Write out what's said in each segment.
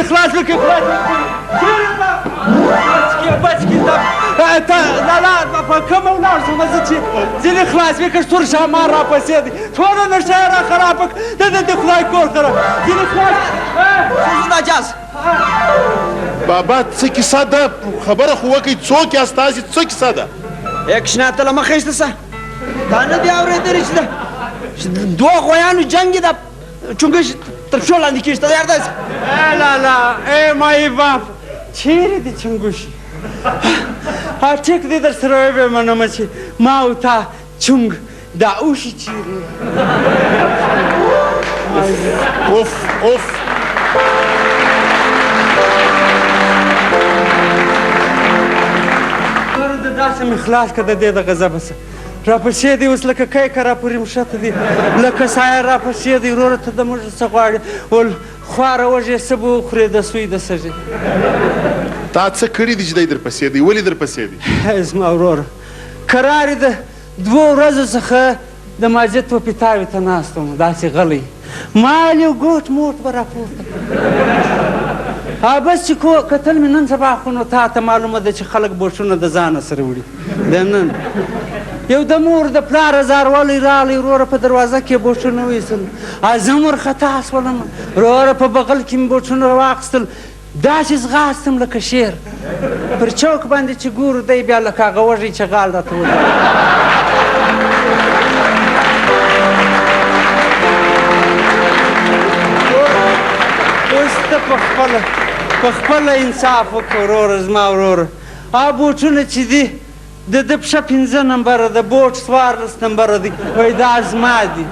ځینې خلاص وکړي خلاص بچکي لالا په کومه ولاړ شم زه چې ځینې خلاص وکړه سور شامان راپسې دی ټوله نشه یې را خرابه کړه د خدای کور ته ځینې خلاص ناجاز بابا څه کیسه ده خبره خو وکړئ څوک یاست تاسې څه کیسه ده کښېنه ته له مخه ایسته سه تا نه دې اورېدلې چې د دوه غویانو جنګ یې د چونګښ تر پښو لاندې کېږي ته یار داسې لالا ای مای باپ چیرې دي چنګوشي ټیک دې در سره وویمنمه چې ما او تا چونګ دا اوښي چیرې اوف اوف داسې مې خلاص کړه د دې د غضبه څه راپسې دی اوس لکه کیکه راپورې مښته دی لکه سایه راپسې دی وروره ته د موږ څه غواړې ول خواره وږې څه به وخورې د سوی د سږې تا څه کړي دي چې دی درپسې دی ولې درپسې دی زما وروره کرارې د 2 ورځو څخه د ماجد په پیتاوي ته ناست وم داسې غلی مال یو ګوټ موټ به راپورته بس چې کتل مې نن سبا خو نو تا ته معلومه ده چې خلک بوټونه د ځانه سره وړي د نن یو د مور د پلار زاروالی راغلی وروره په دروازه کې بوټونه وایستل زه وارخطا شولم وروره په بغل کې مې بوټونه واخیستل داسې ځغاستم لکه شیر پر چوک باندې چې ګورو دی بیا لکه هغه وږی چې غال راته وایي اوس ته په خپله انصاف وکړه وروره زما وروره بوټونه چې دي د پښه 5 نمبره د بوټ 14 نمبره دی وایي دا زما دي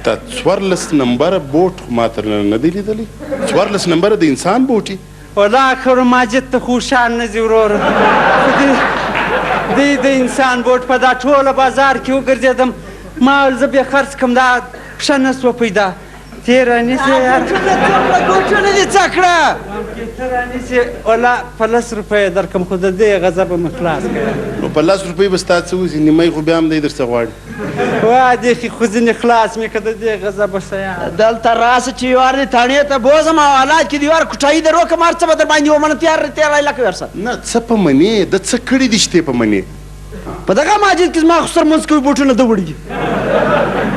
تا 14 نمبره بوټ ما تر ننه نه دی لیدلی 14 نمبره د انسان بوټي والله خبره ماجد ته خو هوښیار نه ځي وروره دی د انسان بوټ په دا ټوله بازار کې وګرځېدم ما ویل زه بې خرڅ کړم دا پښه نه سوه پیدا ته یې رانیسې یار ګوټونه دې څه کړه ته رانیسې والله په 10 روپۍ درکړم خو د دې غضبه مې خلاص کړه نو په 10 روپۍ به ستا څه وځي نیمۍ خو بیا هم دی درڅه غواړي وا دې خو ځینې خلاص مې که د دې غضبه شه یار دلته راسه چې یوار دې تاڼې ته بوځم او حالات کې دې یوار کوټایي در وکړم هر څه به در باندې ومنه تیاری لکه ورسه نه څه په منې د څه کړي دي چې ته په منې په دغه ماجد کې زما خو سر منځ کوي بوټونه ده وړي دي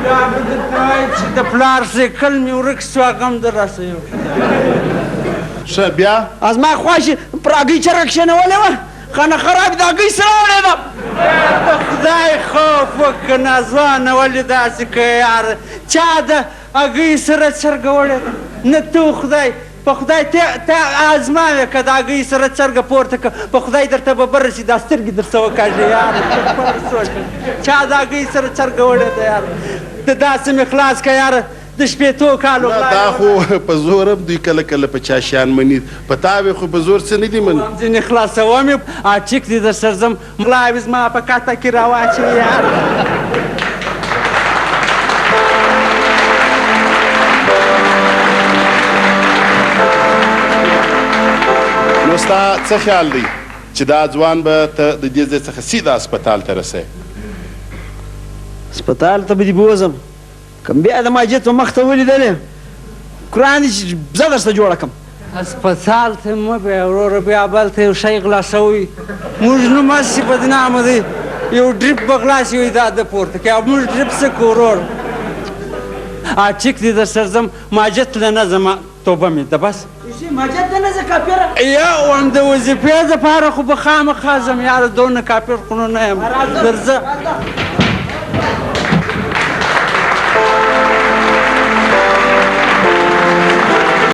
دا به درته وایي چې د پلار سیکل مې ورک سو هغه هم در راسه ښه بیا زما خواشي پر هګۍ چرګه کښېنولې وه خانه خراب د هګۍ سره وړېدم د خدای خوف وکړه نازوانه ولې داسې کوې یاره چا د هګۍ سره چرګه وړېده نه ته خدای په خدای ته ازماوې که د هګۍ سره چرګه پورته که په خدای درته به بر رسي دا سترګې درته وکاږي یاره چا د هګۍ سره چرګه وړېده یاره د داسې مې خلاص که یاره د شپېتو کالو دا خو په زور هم دوی کله کله په چا شیان مني په تاوې خو په زور څه نه دي مني ځینې خلاصوم یې ټیک دي در سره ځم ملاوې زما په کاته کې راواچوي یاره نو ستا څه خیال دی چې دا ځوان به ته د دې ځای څخه سیده هسپتال ته رسوې هسپتال ته به دې بوځم که بیا د ماجد په مخ ته ولیدلې قرآن دې چې زه درسته جوړه کړم هسپتال ته مه بیا وروره بیا بلته یو شی غلا شوی موږ نوم هسې بدنامه دی یو ډریپ به غلا شوی دا د پورته کوي او موږ ډریپ څه کړو وروره ټیک دي در سره ځم ماجد ته نه ځم توبه مې ده بس ماجد ته نه ځه کاپیره یا هم د وظیفې دپاره خو به خامخا ځم یاره دونه کاپیر خو نو نه یم درځه